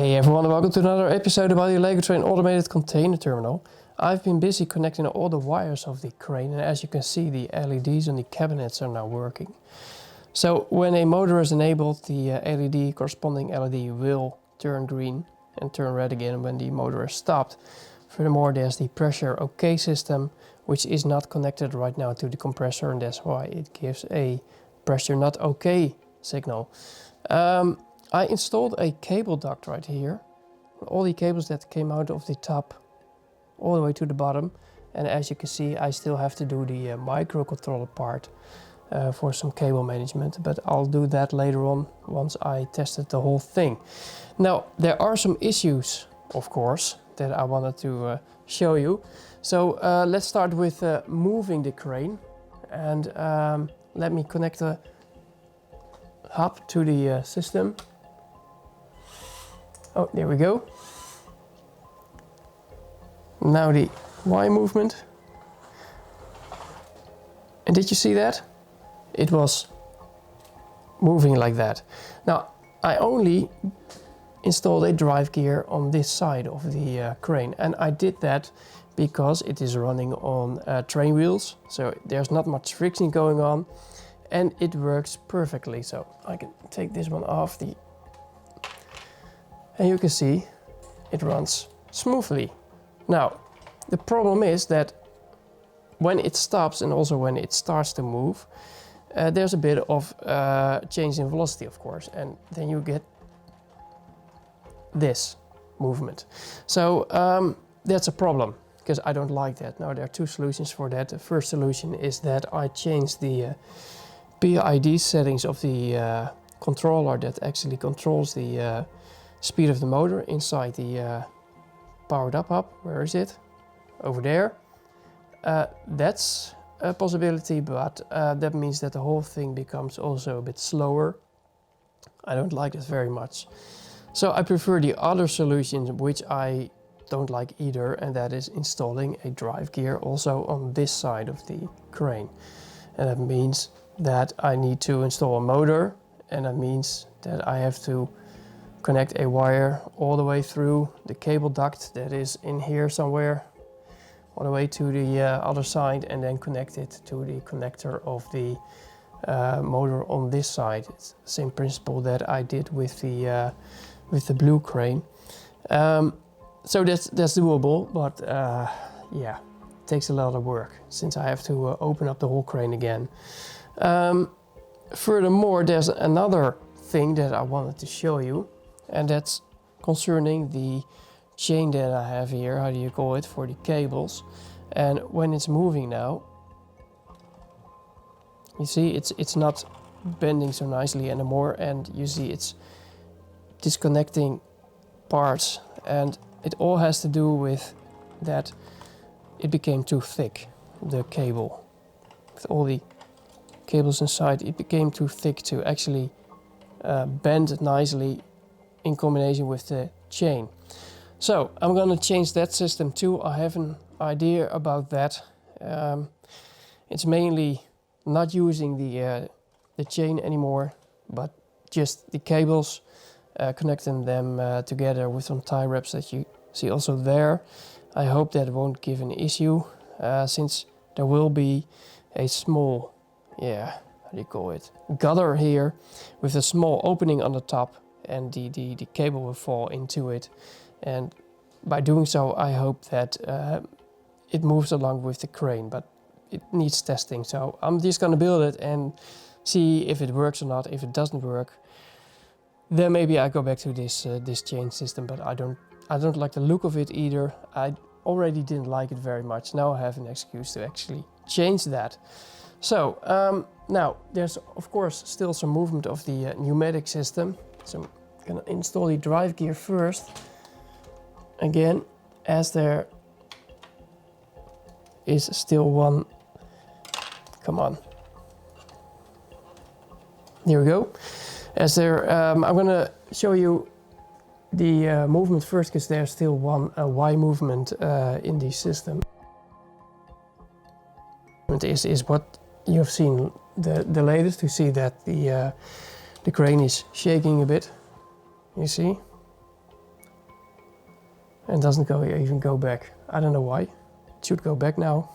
Hey everyone, welcome to another episode about the Lego Train Automated Container Terminal. I've been busy connecting all the wires of the crane, and as you can see the LEDs on the cabinets are now working. So when a motor is enabled, the corresponding LED will turn green and turn red again when the motor is stopped. Furthermore, there's the pressure OK system, which is not connected right now to the compressor, and that's why it gives a pressure not OK signal. I installed a cable duct right here. All the cables that came out of the top all the way to the bottom. And as you can see, I still have to do the microcontroller part for some cable management. But I'll do that later on once I tested the whole thing. Now, there are some issues, of course, that I wanted to show you. So let's start with moving the crane. And let me connect the hub to the system. Oh, there we go. Now the Y movement. And did you see that? It was moving like that. Now, I only installed a drive gear on this side of the crane, and I did that because it is running on train wheels, so there's not much friction going on, and it works perfectly. So I can take this one off, and you can see it runs smoothly. Now, the problem is that when it stops and also when it starts to move, there's a bit of change in velocity, of course, and then you get this movement. So that's a problem, because I don't like that. Now, there are two solutions for that. The first solution is that I change the PID settings of the controller that actually controls the speed of the motor inside the powered up hub. Where is it? Over there. That's a possibility, but that means that the whole thing becomes also a bit slower. I don't like it very much. So I prefer the other solution, which I don't like either, and that is installing a drive gear also on this side of the crane. And that means that I need to install a motor, and that means that I have to connect a wire all the way through the cable duct that is in here somewhere, all the way to the other side, and then connect it to the connector of the motor on this side. It's the same principle that I did with the blue crane. So that's doable, but yeah, it takes a lot of work since I have to open up the whole crane again. Furthermore, there's another thing that I wanted to show you, and that's concerning the chain that I have here, how do you call it, for the cables. And when it's moving now, you see it's not bending so nicely anymore, and you see it's disconnecting parts, and it all has to do with that it became too thick, the cable. With all the cables inside, it became too thick to actually bend it nicely in combination with the chain. So I'm going to change that system too. I have an idea about that. It's mainly not using the chain anymore, but just the cables, connecting them together with some tie wraps that you see also there. I hope that won't give an issue, since there will be a small, how do you call it, gutter here with a small opening on the top, and the cable will fall into it. And by doing so, I hope that it moves along with the crane, but it needs testing. So I'm just going to build it and see if it works or not. If it doesn't work, then maybe I go back to this chain system. But I don't like the look of it either. I already didn't like it very much. Now I have an excuse to actually change that. So now there's of course still some movement of the pneumatic system. So I'm going to install the drive gear first. Again, as there is still one, come on, here we go. As there, I'm going to show you the movement first, because there's still one Y movement in the system. Is what you've seen the latest. You see that the crane is shaking a bit. You see? And doesn't even go back. I don't know why. It should go back now.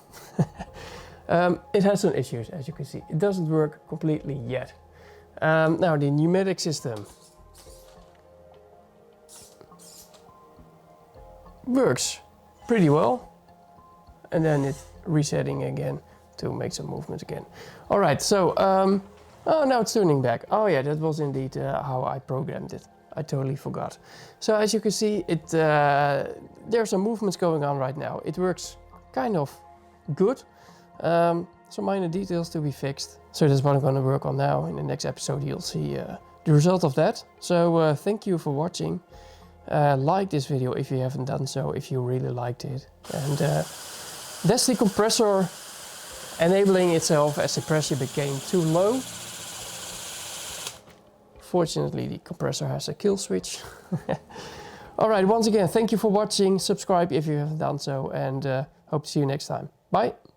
It has some issues, as you can see. It doesn't work completely yet. Now the pneumatic system works pretty well. And then it's resetting again to make some movement again. All right, so, oh, now it's turning back. Oh yeah, that was indeed how I programmed it. I totally forgot. So as you can see, there are some movements going on right now. It works kind of good. Some minor details to be fixed. So that's what I'm going to work on now. In the next episode, you'll see the result of that. So thank you for watching. Like this video if you haven't done so, if you really liked it. And that's the compressor enabling itself as the pressure became too low. Fortunately, the compressor has a kill switch. Alright, once again, thank you for watching. Subscribe if you haven't done so, and hope to see you next time. Bye!